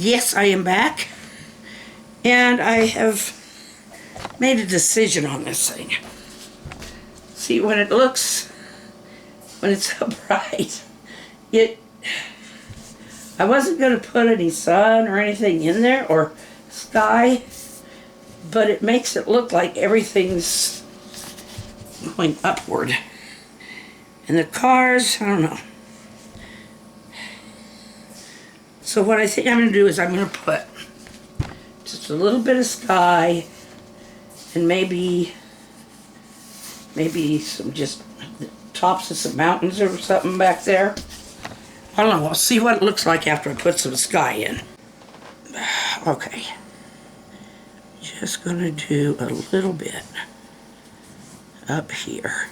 Yes, I am back, and I have made a decision on this thing. See, when it looks, when it's upright, I wasn't going to put any sun or anything in there, or sky, but it makes it look like everything's going upward. And the cars, I don't know. So what I think I'm going to do is I'm going to put just a little bit of sky and maybe some just tops of some mountains or something back there. I don't know, we'll see what it looks like after I put some sky in. Okay. Just going to do a little bit up here.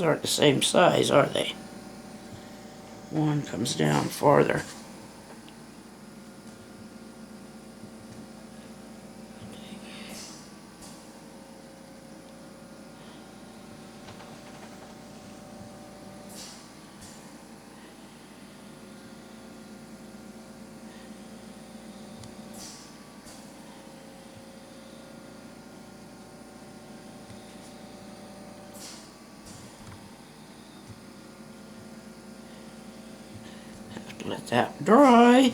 aren't the same size, are they? One comes down farther. Let that dry.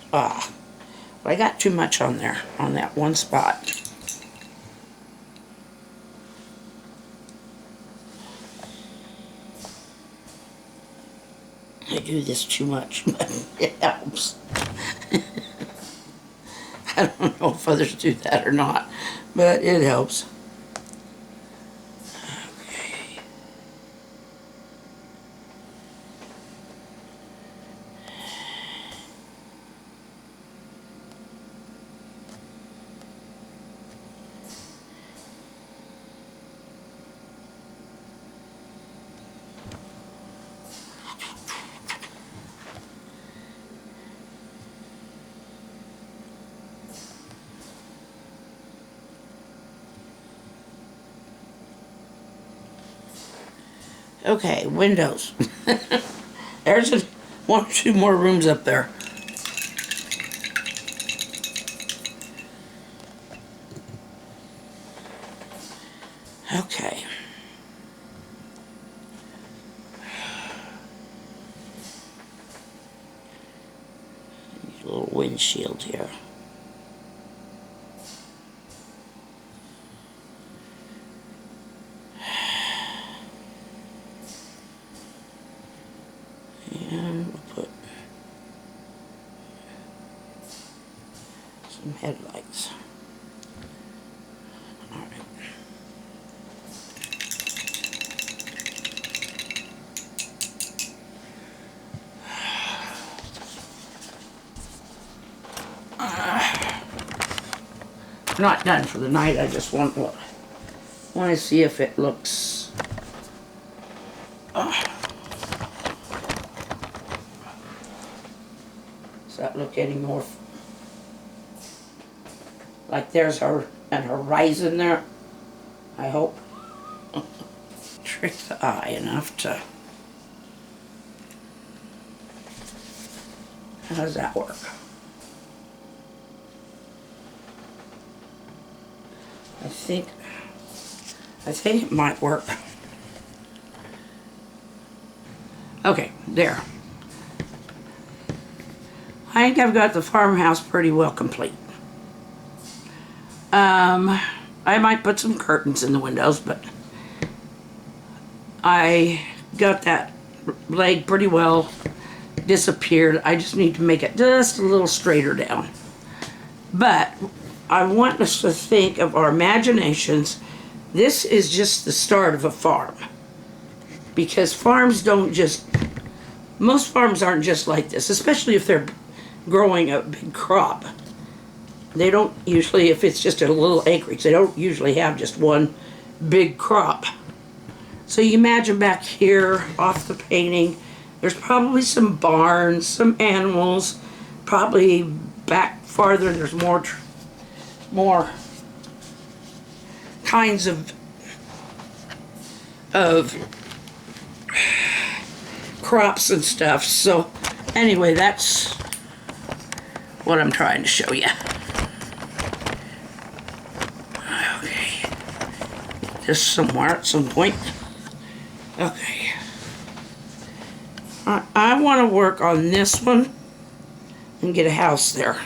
But I got too much on there, on that one spot. I do this too much, but it helps. I don't know if others do that or not, but it helps. Okay, windows. There's one or two more rooms up there. Okay. Need a little windshield here. And we'll put some headlights. All right. Not done for the night. I just want to see if it looks. Does that look any more like there's an horizon there? I hope. Trick the eye enough to. How does that work? I think it might work. Okay, there. I think I've got the farmhouse pretty well complete. I might put some curtains in the windows, but I got that leg pretty well disappeared. I just need to make it just a little straighter down. But I want us to think of our imaginations. This is just the start of a farm. Because farms don't just, most farms aren't just like this, especially if they're growing a big crop. They don't usually, if it's just a little acreage, they don't usually have just one big crop. So you imagine back here off the painting, there's probably some barns, some animals, probably back farther there's more kinds of crops and stuff. So anyway, that's what I'm trying to show you. Okay, get this somewhere at some point. Okay, I want to work on this one and get a house there.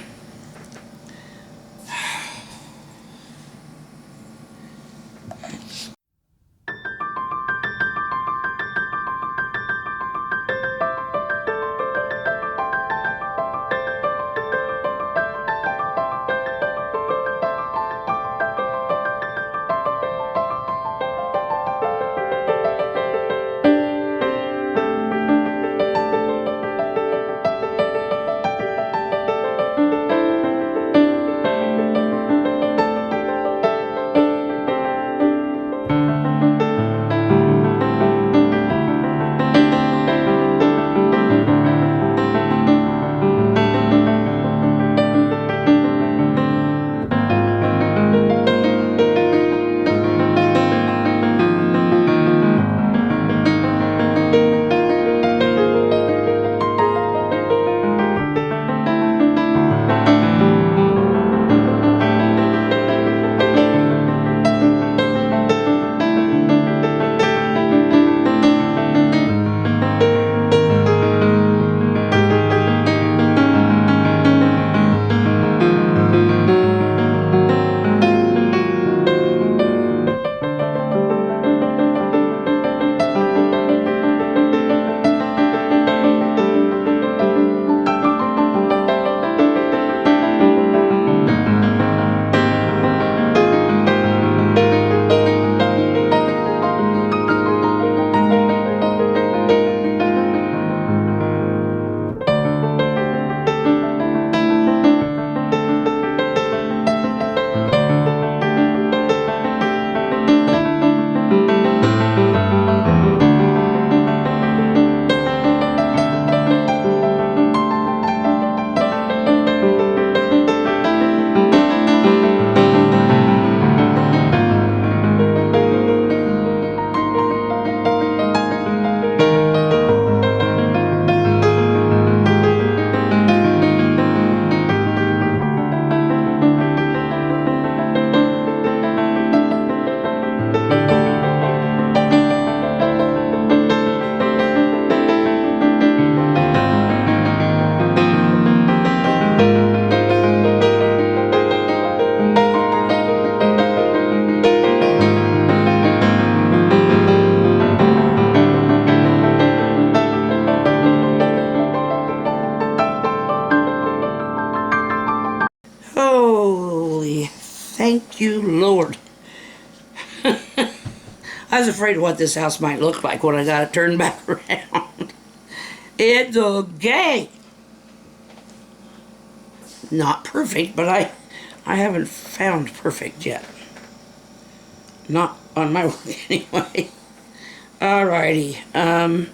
you, Lord. I was afraid of what this house might look like when I got it turned back around. It's okay. Not perfect, but I haven't found perfect yet. Not on my work anyway. Alrighty.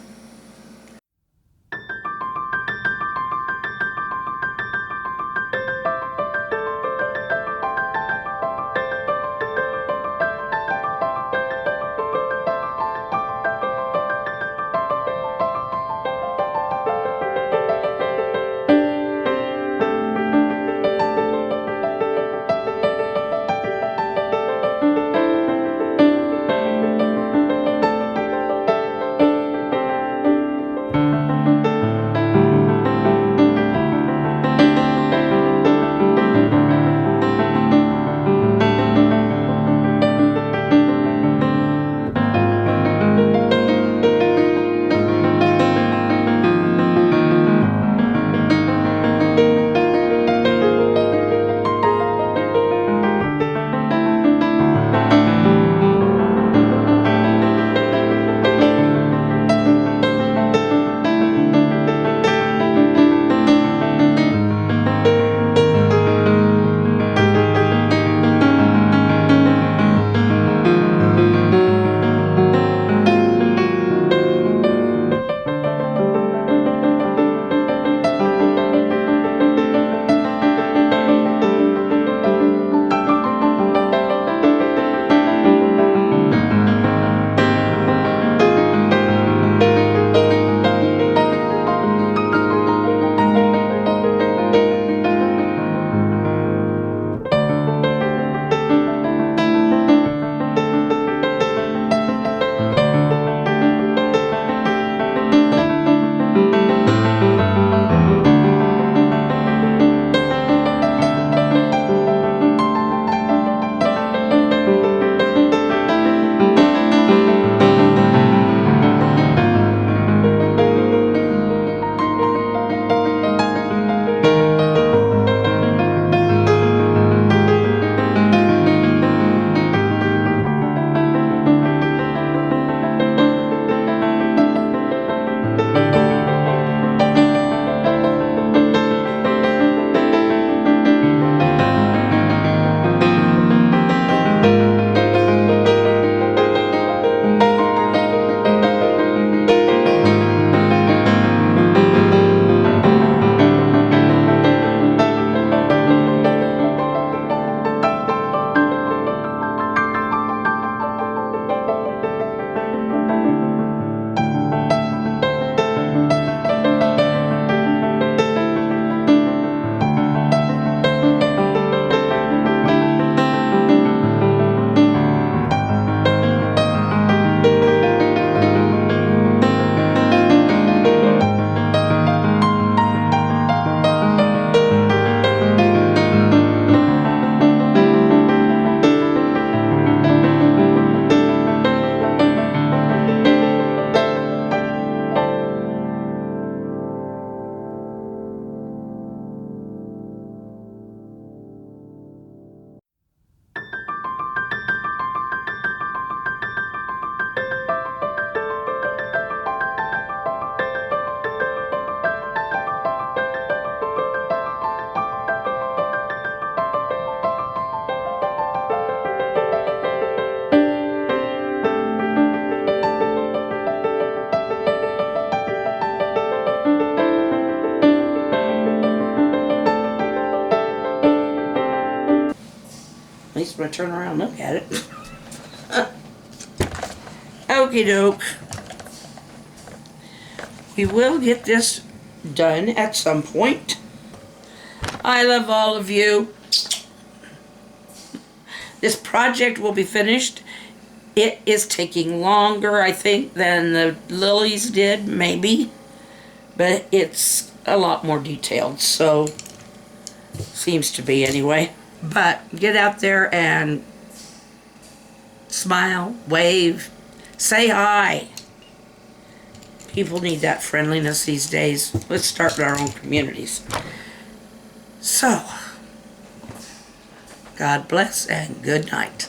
least when I turn around and look at it. Okie doke. We will get this done at some point. I love all of you. This project will be finished. It is taking longer, I think, than the lilies did, maybe. But it's a lot more detailed, so seems to be anyway. But get out there and smile, wave, say hi. People need that friendliness these days. Let's start in our own communities. So, God bless and good night.